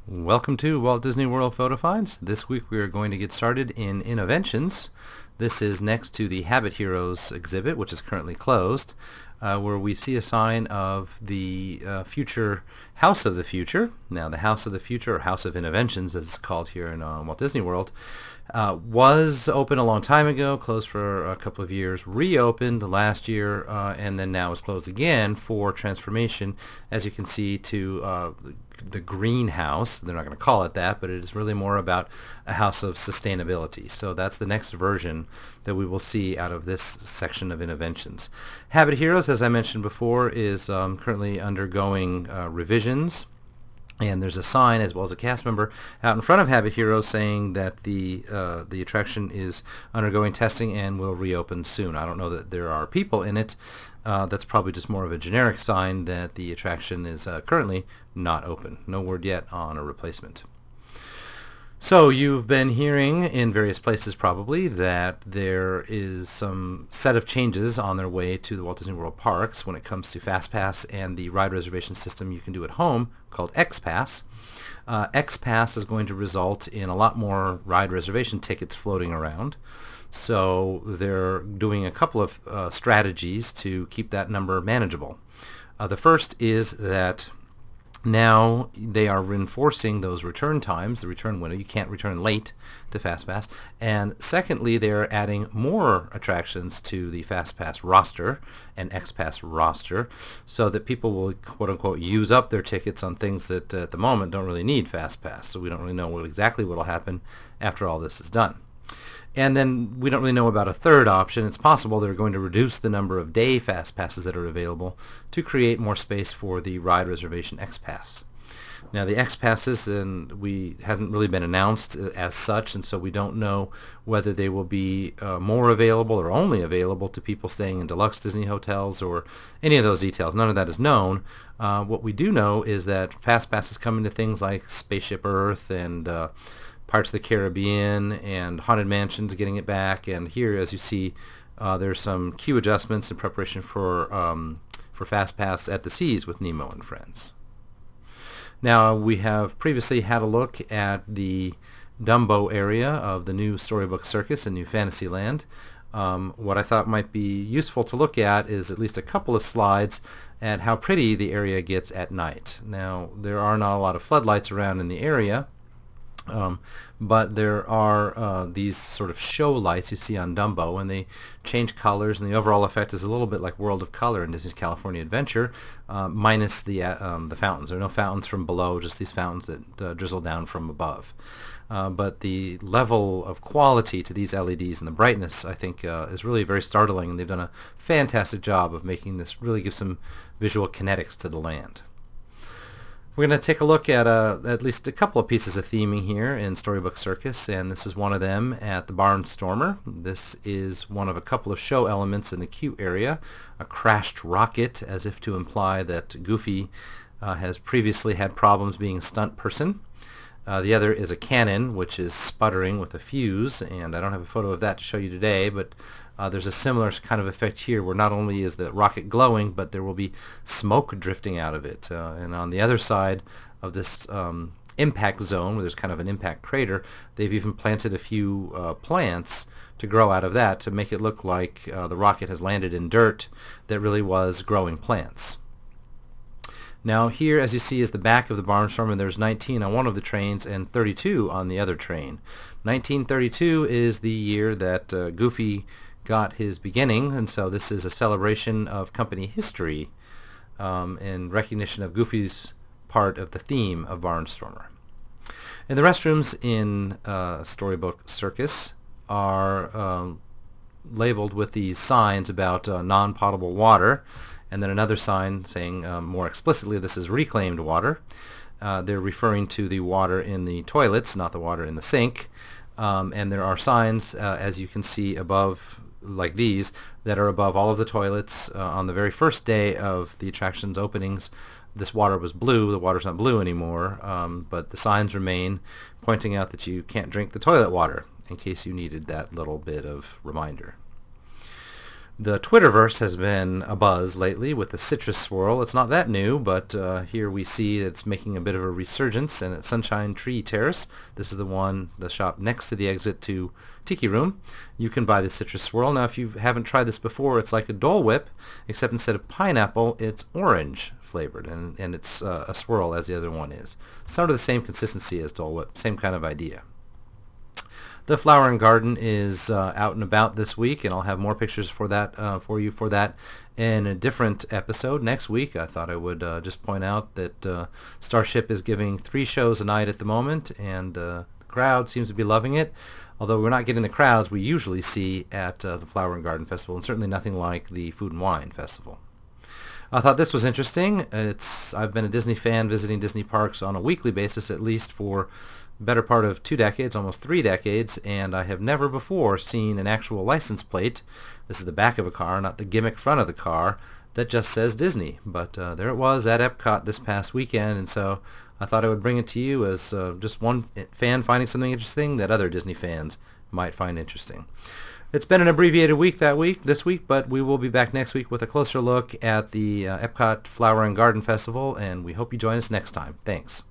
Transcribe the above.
Welcome to Walt Disney World Photo Finds. This week we are going to get started in Innoventions. This is next to the Habit Heroes exhibit, which is currently closed, where we see a sign of the future House of the Future. Now the House of the Future, or House of Innoventions as it's called here in Walt Disney World, was open a long time ago, closed for a couple of years, reopened last year, and then now is closed again for transformation, as you can see, to the greenhouse. They're not going to call it that, but it is really more about a house of sustainability. So that's the next version that we will see out of this section of Innoventions. Habit Heroes, as I mentioned before, is currently undergoing revisions. And there's a sign, as well as a cast member, out in front of Habit Heroes saying that the attraction is undergoing testing and will reopen soon. I don't know that there are people in it. That's probably just more of a generic sign that the attraction is currently not open. No word yet on a replacement. So you've been hearing in various places probably that there is some set of changes on their way to the Walt Disney World parks when it comes to FastPass and the ride reservation system you can do at home called XPass. XPass is going to result in a lot more ride reservation tickets floating around. So they're doing a couple of strategies to keep that number manageable. The first is that now they are enforcing those return times, the return window. You can't return late to FastPass. And secondly, they're adding more attractions to the FastPass roster and XPass roster so that people will, quote-unquote, use up their tickets on things that at the moment don't really need FastPass. So we don't really know exactly what will happen after all this is done. And then we don't really know about a third option. It's possible they're going to reduce the number of day Fast Passes that are available to create more space for the ride reservation X-Pass. Now the X-Passes haven't really been announced as such, and so we don't know whether they will be more available or only available to people staying in deluxe Disney hotels or any of those details. None of that is known. What we do know is that Fast Pass is coming to things like Spaceship Earth and Parts of the Caribbean and Haunted Mansion's getting it back, and here, as you see, there's some queue adjustments in preparation for FastPass at the Seas with Nemo and Friends. Now, we have previously had a look at the Dumbo area of the new Storybook Circus in New Fantasyland. What I thought might be useful to look at is at least a couple of slides at how pretty the area gets at night. Now, there are not a lot of floodlights around in the area, but there are these sort of show lights you see on Dumbo, and they change colors, and the overall effect is a little bit like World of Color in Disney's California Adventure, minus the fountains. There are no fountains from below, just these fountains that drizzle down from above. But the level of quality to these LEDs and the brightness, I think, is really very startling, and they've done a fantastic job of making this really give some visual kinetics to the land. We're going to take a look at at least a couple of pieces of theming here in Storybook Circus, and this is one of them at the Barnstormer. This is one of a couple of show elements in the queue area, a crashed rocket, as if to imply that Goofy has previously had problems being a stunt person. The other is a cannon, which is sputtering with a fuse, and I don't have a photo of that to show you today, but there's a similar kind of effect here where not only is the rocket glowing, but there will be smoke drifting out of it. And on the other side of this impact zone, where there's kind of an impact crater, they've even planted a few plants to grow out of that to make it look like the rocket has landed in dirt that really was growing plants. Now here, as you see, is the back of the Barnstormer. There's 19 on one of the trains and 32 on the other train. 1932 is the year that Goofy got his beginning, and so this is a celebration of company history in recognition of Goofy's part of the theme of Barnstormer. And the restrooms in Storybook Circus are labeled with these signs about non-potable water, and then another sign saying more explicitly this is reclaimed water. They're referring to the water in the toilets, not the water in the sink. And there are signs, as you can see above, like these, that are above all of the toilets. On the very first day of the attraction's openings, this water was blue. The water's not blue anymore, but the signs remain pointing out that you can't drink the toilet water, in case you needed that little bit of reminder. The Twitterverse has been abuzz lately with the citrus swirl. It's not that new, but here we see it's making a bit of a resurgence, and at Sunshine Tree Terrace, this is the shop next to the exit to Tiki Room, you can buy the citrus swirl. Now, if you haven't tried this before, it's like a Dole Whip, except instead of pineapple, it's orange flavored, and it's a swirl as the other one is. Sort of the same consistency as Dole Whip, same kind of idea. The Flower and Garden is out and about this week, and I'll have more pictures for that for that in a different episode next week. I thought I would just point out that Starship is giving 3 shows a night at the moment, and the crowd seems to be loving it. Although we're not getting the crowds we usually see at the Flower and Garden Festival, and certainly nothing like the Food and Wine Festival. I thought this was interesting. I've been a Disney fan, visiting Disney parks on a weekly basis at least for better part of 2 decades, almost 3 decades, and I have never before seen an actual license plate. This is the back of a car, not the gimmick front of the car, that just says Disney. But there it was at Epcot this past weekend, and so I thought I would bring it to you as just one fan finding something interesting that other Disney fans might find interesting. It's been an abbreviated week this week, but we will be back next week with a closer look at the Epcot Flower and Garden Festival, and we hope you join us next time. Thanks.